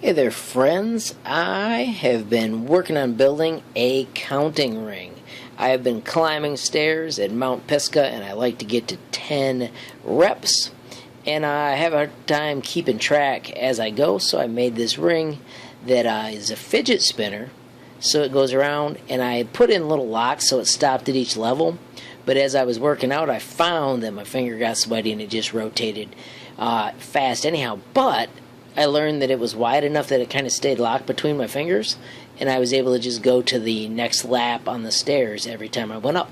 Hey there friends, I have been working on building a counting ring. I have been climbing stairs at Mount Pisgah and I like to get to 10 reps, and I have a hard time keeping track as I go, so I made this ring that is a fidget spinner, so it goes around, and I put in little locks so it stopped at each level. But as I was working out, I found that my finger got sweaty and it just rotated fast anyhow. But I learned that it was wide enough that it kind of stayed locked between my fingers, and I was able to just go to the next lap on the stairs every time I went up.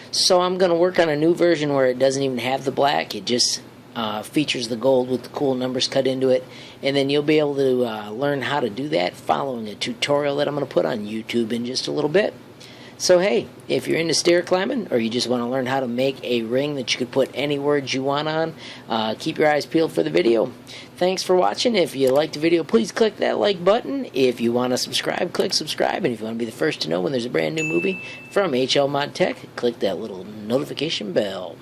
So I'm going to work on a new version where it doesn't even have the black. It just features the gold with the cool numbers cut into it, and then you'll be able to learn how to do that following a tutorial that I'm going to put on YouTube in just a little bit. So hey, if you're into stair climbing, or you just want to learn how to make a ring that you could put any words you want on, keep your eyes peeled for the video. Thanks for watching. If you liked the video, please click that like button. If you want to subscribe, click subscribe. And if you want to be the first to know when there's a brand new movie from HLModTech, click that little notification bell.